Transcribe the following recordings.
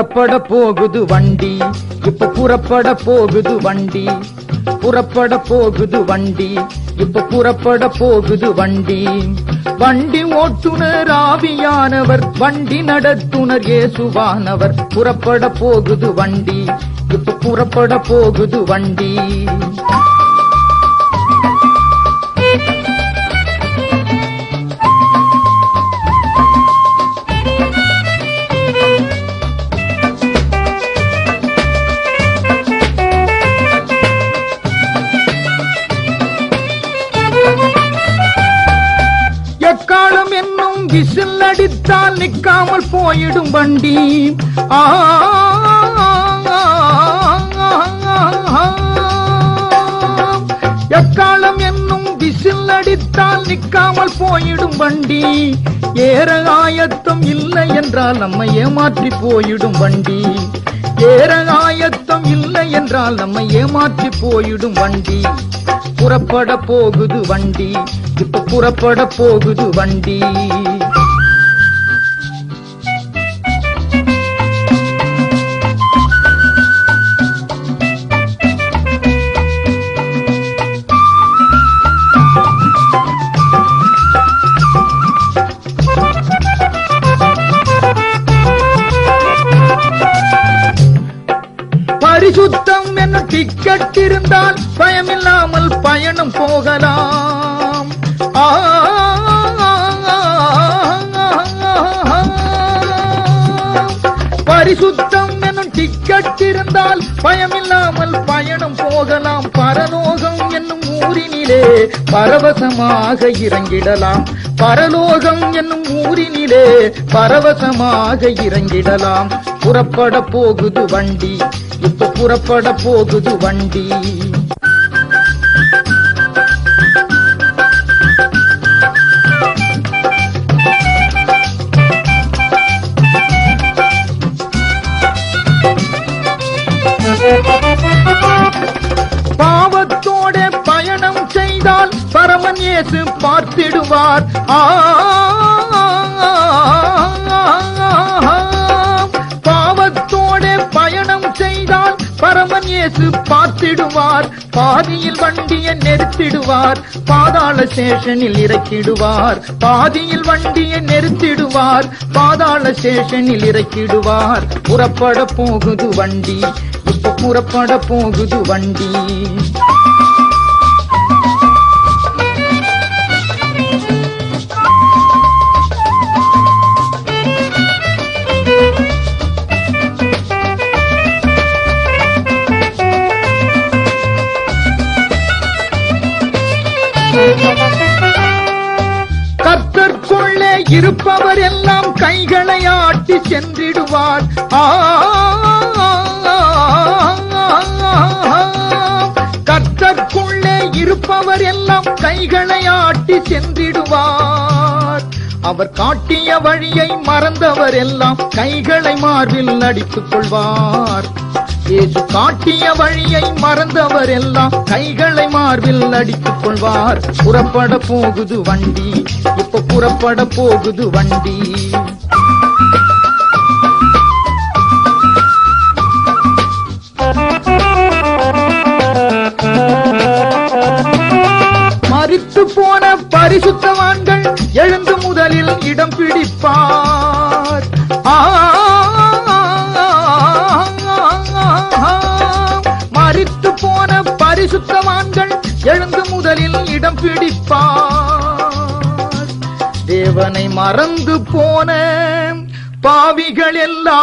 புறப்பட போகுது வண்டி, இப்ப புறப்பட போகுது வண்டி, புறப்பட போகுது வண்டி, இப்ப புறப்பட போகுது வண்டி. வண்டி ஓட்டுனர் ஆவியானவர், வண்டி நடத்துனர் இயேசுவானவர். புறப்பட போகுது வண்டி, இப்ப புறப்பட போகுது வண்டி. எக்காலம் என்னும் விசில் அடித்தால் நிற்காமல் போயிடும் வண்டி. எக்காலம் என்னும் விசில் அடித்தால் நிற்காமல் போயிடும் வண்டி. ஏற ஆயத்தம் இல்லை என்றால் நம்மை ஏமாற்றி போயிடும் வண்டி. ஏற ஆயத்தம் இல்லை என்றால் நம்மை ஏமாற்றி போயிடும் வண்டி. புறப்பட போகுது வண்டி, இப்ப புறப்பட போகுது வண்டி. பரிசுத்தம் என்ன டிக்கெட் இருந்தால் பயமில்லாமல் பயணம் போகலாம். பரிசுத்தம் என்னும் டிக்கெட் இருந்தால் பயமில்லாமல் பயணம் போகலாம். பரலோகம் என்னும் ஊரினிலே பரவசமாக இறங்கிடலாம். பரலோகம் என்னும் ஊரினிலே பரவசமாக இறங்கிடலாம். புறப்பட போகுது வண்டி, இப்ப புறப்பட போகுது வண்டி. பாவத்தோட பயணம் செய்தால் பரமன் இயேசு பார்த்திடுவார். பாவத்தோட பயணம் செய்தால் பரமன் இயேசு பார்த்திடுவார். பாதியில் வண்டியை நிறுத்திடுவார், பாதாள ஸ்டேஷனில் இறக்கிடுவார். பாதியில் வண்டியை நிறுத்திடுவார், பாதாள ஸ்டேஷனில் இறக்கிடுவார். புறப்பட போகுது வண்டி, இப்ப புறப்பட போகுது வண்டி. கர்த்தருக்குள்ளே இருப்பவர் எல்லாம் கைகளை ஆட்டி சென்றிடுவார். கர்த்தருக்குள்ளே இருப்பவர் எல்லாம் கைகளை ஆட்டி சென்றிடுவார். அவர் காட்டிய வழியை மறந்தவர் எல்லாம் கைகளை மார்பில் அடித்துக் கொள்வார். இயேசு காட்டிய வழியை மறந்தவர் எல்லாம் கைகளை மார்பில் அடித்துக் கொள்வார். புறப்பட போகுது வண்டி, இப்ப புறப்பட போகுது வண்டி. மரித்து போன பரிசுத்தவான்கள் எழுந்து முதலில் இடம் பிடிப்பார். மரித்து போன பரிசுத்தவான்கள் எழுந்து முதலில் இடம் பிடிப்பார். தேவனை மறந்து போன பாவிகள் எல்லாம்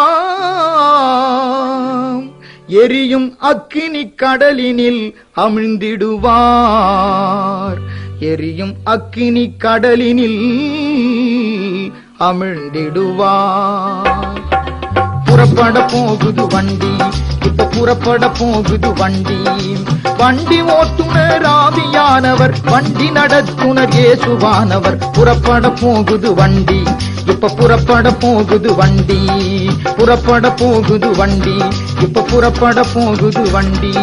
எரியும் அக்கினி கடலினில் அமிழ்ந்திடுவார். எரியும் அக்கினி கடலினில் அமிழ்ந்திடுவார். புறப்பட போகுது வண்டி, இப்ப புறப்பட போகுது வண்டி. வண்டி ஓட்டுனர் ஆவியானவர், வண்டி நடத்துனர் இயேசுவானவர். புறப்பட போகுது வண்டி, இப்ப புறப்பட போகுது வண்டி. புறப்பட போகுது வண்டி, இப்ப புறப்பட போகுது வண்டி.